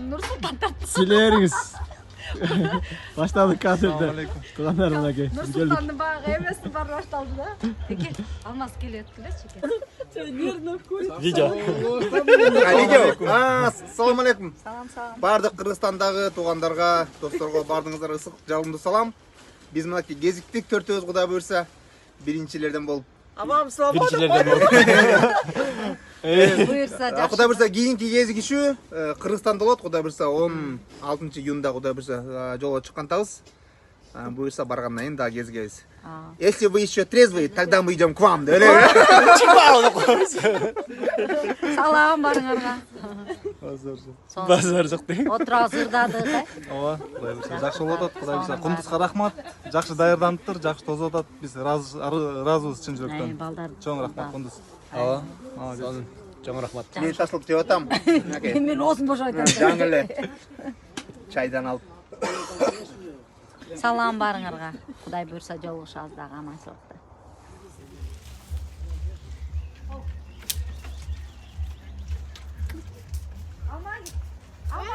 Nursultan'dan. Sileriz. Başladık kasırda. Tuğanlar mınaki. Nursultan'ın bağı evlesi var başladı da. Peki almaz geliyor ettiler çeker. Video. Assalamu alaikum. Salam salam. Бардык Кыргызстандагы туугандарга, досторго бардыгыңыздарга ысык жалындуу салам. Биз мынакей кезиктик төртөөбүз Кудай буйрса биринчилерден болуп. Амам салам. Buyursa Кудай буйрса кийинки кезигишүү Кыргызстанда болот. Кудай буйрса 16-июнда Кудай буйрса жолго чыккантабыз. Буйрса баргандан кийин дагы кезигебиз. Если вы еще трезвый, тогда мы идем к вам. Salam barыңарга. Базар жок дейм. Отура зырдады да. Ооба, Кудай буйрса жакшы болуп атат. Кудай буйрса кундузга рахмат. Жакшы даярданыптыр, жакшы тозуп атат. Биз ыраазыбыз чын жүрөктөн. Балдар. Чоң рахмат кундуз. Ооба. Чоң рахмат. Мен ташылып жеп атам. Мен озун бош айтам. Жаңы эле чайдан алып. Salam barыңарга. Кудай буйрса жолугушабыз дагы аманчылыкта.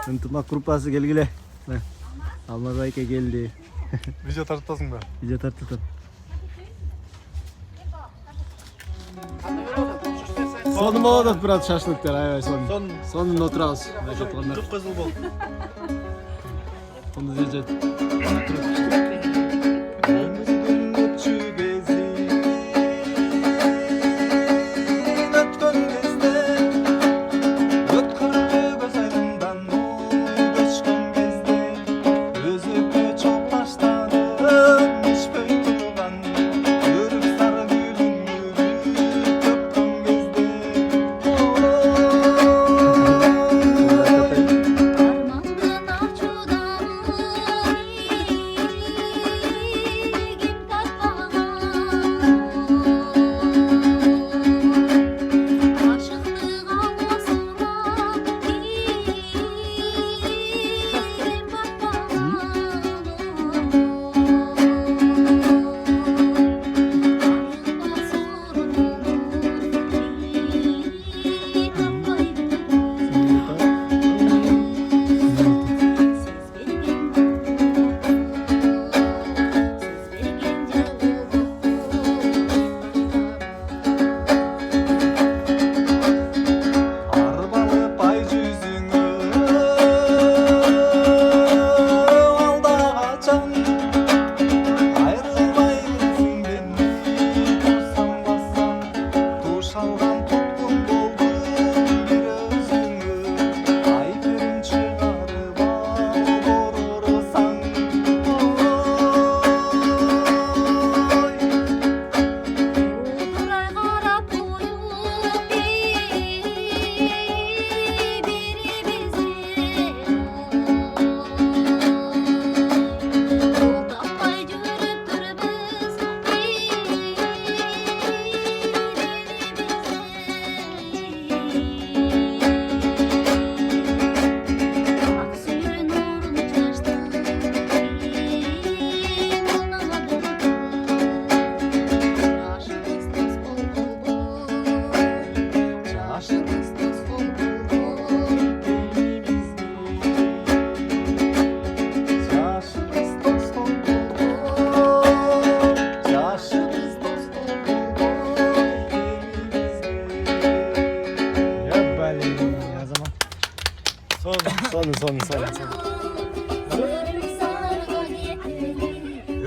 Ынтымак группасы келгиле. Алмаз айке келди. Видео тартасың ба? Видео тартып. Сонун болот брат шашлыктар, аябай сонун. Сонун отурабыз. Кызыл бол. Кундуз жет.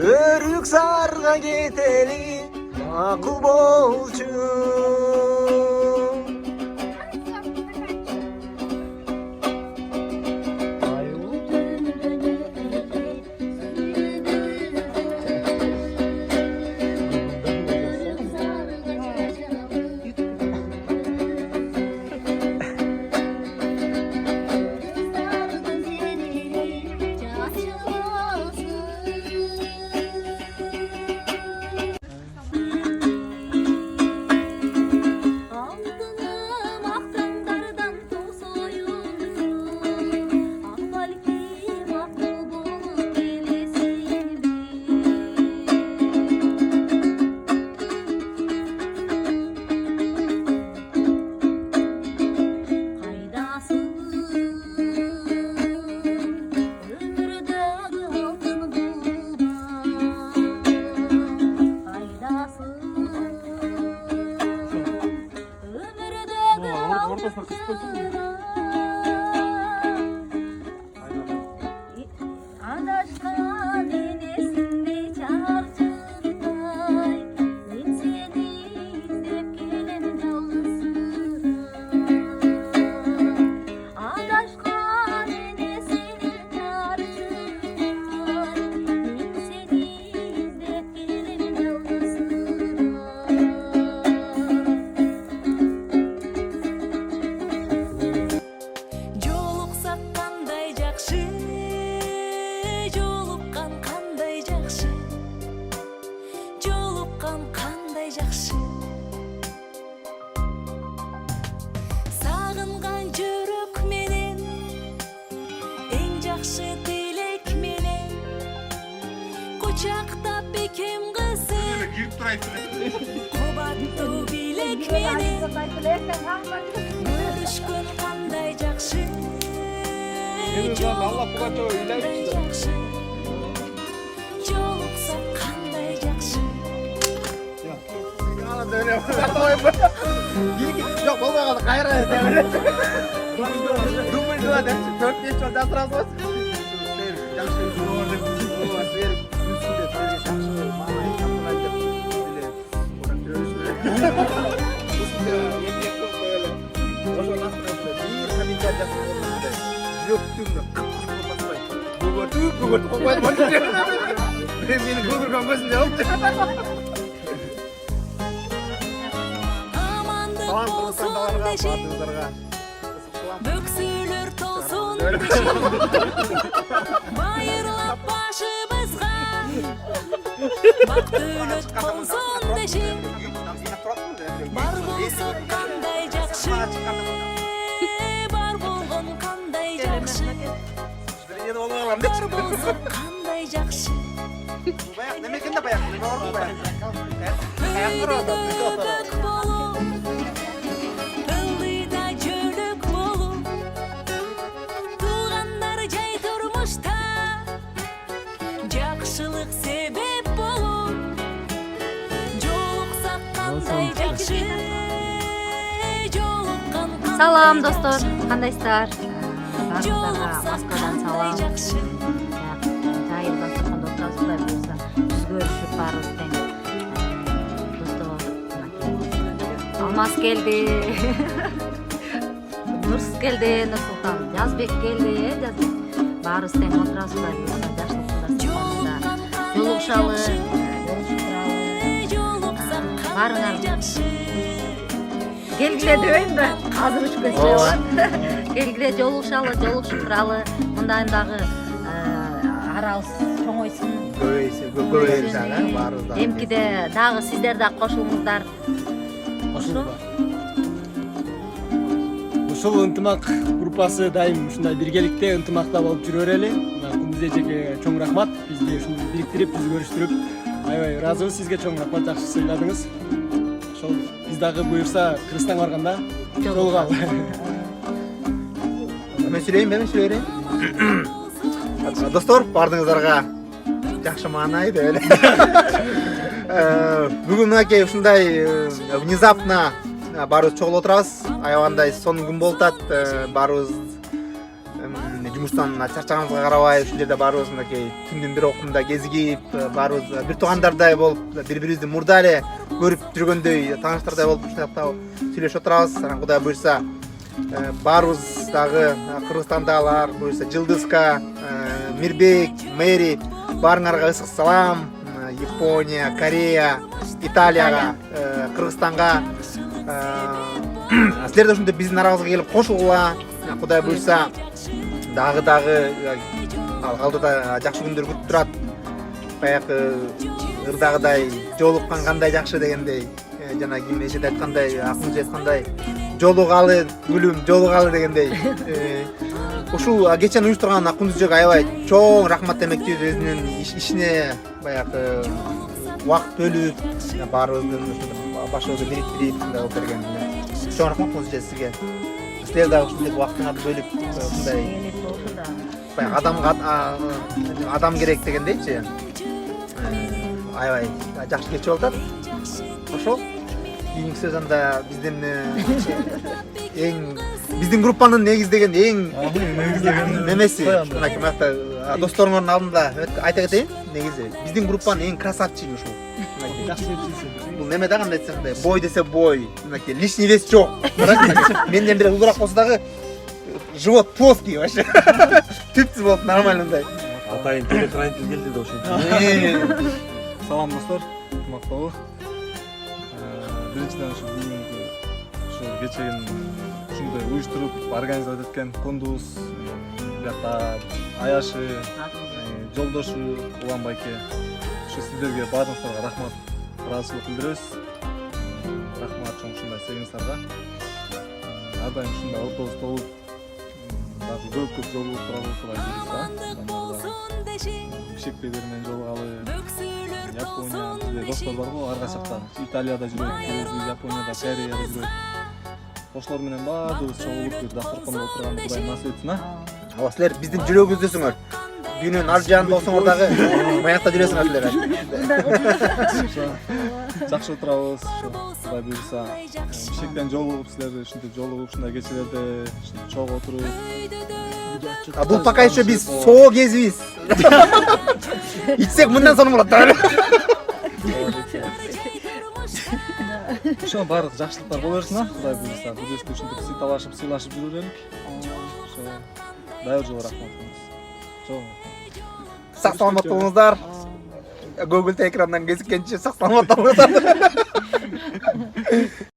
Örük sarga geteli akıl bolçu. жакшы жолуккан кандай жакшы жолуккан кандай жакшы сагынган жүрөк менен эң жакшы тилек менен кучактап бекем кызым кубаттуу билек менен көрүшкөн кандай жакшы жолуксак кандай жакшы Жоқ, болмай қалды, қайра думай жуа деп 4-5 жыл жасырамыз. амандык болсун деши бөксөлөр толсун деши байырлап башыбызга бак дөлөт консун деши бар болсок кандай жакшы бар болгон кандай жакшы бар болсок кандай жакшы Öldük bolup, ıldıyda jölük bolup, tuğanlar jay turmuşta, jakşılık sebep bolup, joluksak kanday jakşı, jolukkan kanday Салам достор, кандайсыздар? Жолуксак Москвадан кандай салам. жакшы. Жайыл дастарханда отурасыздар буюрса, жүз көрүшүп барыбыз тең достук болдук. Алмаз келди. Нурс келди, Нурсултан. Жазбек келди, Жазбек. Баарыбыз тең отурасыздар буюрса, жашылыкта. Жолугушалы, жолугушуп туралы. Баарыңар келгиле дебейм да, азыр учпесе болот. Келгиле жолугушалы, жолугушуп туралы. Мындайындагы арабыз чоңойсун. Көбөйсүн, баарыбызда. Эмкиде дагы сиздер да кошулуңуздар. Ушул ынтымак группасы дайым ушундай биргеликте ынтымакта болуп жүрө берели. Күндүзгө жеке чоң рахмат. Бизди ушундай бириктирип, жүз көрүштүрүп, аябай ыраазыбыз сизге, чоң рахмат, жакшы сыйладыңыз. Ошол биз дагы буюрса Кыргызстанга барганда жолугалы. Мен сүйлөйм. Достор, бардыңыздарга жакшы маанай деп эле. Бүгүн мынакей ушундай внезапно баарыбыз чогулуп отурабыз. Аябандай сонун күн болуп атат. Баарыбыз жумуштан чарчаганыбызга карабай, ушул жерде баарыбыз мынакей күндүн бир окунда кезигип, баарыбыз бир туугандардай болуп, бири-бирибизди мурда эле көрүп жүргөндөй, тааныштардай болуп ушундай сүйлөшүп отурабыз. Кудай буйрса, баарыбыз дагы Кыргызстандагылар, буюрса Жылдызка, Мирбек, Мэри, баарыңарга ысык салам. Япония, Корея, Италияга, Кыргызстанга. Силер да ушундай биздин арабызга келип кошулгула. Кудай буйрса, дагы алдыда жакшы күндөр күтүп турат. Баягы ырдагыдай жолуккан кандай жакшы дегендей, жана ким эшеде айткандай, акын айткандай, жолугалы гүлүм, жолугалы дегендей. Ушул кечен уюштурган Акундузжог аябай чоң рахмат демекчи, өзүнүн ишине баягы убакыт бөлүп, баарыбыздын башыбызды бириктирип болуп берген. Чоң рахмат Акундузжог сизге. Силер дагы ушундай убактыңарды бөлүп, ушундай баягы адам керек дегендейчи. Аябай жакшы кече болуп атат. Ошол кийинки сөз анда биздин группанын негиздеген эң немеси, мынакей мынакта досторуңардын алдында айта кетейин, негизи биздин группанын эң красавчиги ушул. Бул неме да кандай айтсам, бой десе бой, мынакей лишний вес жок. Менден бир улураак болсо дагы живот плоский вообще. Түпсүз болуп нормально мындай. Атайын телехранитель келди да ошентип. Салам достор, ыкмактуу. Биринчиден ушу бүгүнкү ушу кечегин ушундай уюштуруп организовать эткен Кундуз биякта Аяшы, жолдошу Улан байке. Ушу сиздерге баарыңыздарга рахмат, ыраазычылык билдиребиз. Рахмат чоң ушундай сегиңиздерге. Ар дайым ушундай ортобуз толуп, дагы көп жолугуп туралы Кудай буйруса. Бишкектеги менен жолугалы. Япония, достор барбы, ар качакта. Италияда жүрөт, Японияда, Кореяда жүрөт. Ошолор менен баардыгыбыз чогулуп бир дасторкондо отурган Кудай насип этсин, а? Ооба силер биздин жүрөгүбүздөсүңөр. Дүйнөнүн ар жагында болсоңор дагы маякта жүрөсүңөр силер. Жакшы отурабыз, Кудай буйруса. Бишкектен жолугуп силер ушинтип жолугуп ушундай кечелерде чогуу отуруп. Бул пока еще биз соо кезибиз. Ичсек мындан соң болот да. Ошо баардык жакшылыктар боло берсин, а? Кудай буйруса. Күбөзгө ушинтип сыйталашып жүрө берелик. Ошо дайыр жолу рахмат болуңуз. Чоң. Сак саламат болуңуздар. Google экрандан кезиккенче сак саламат болуңуздар.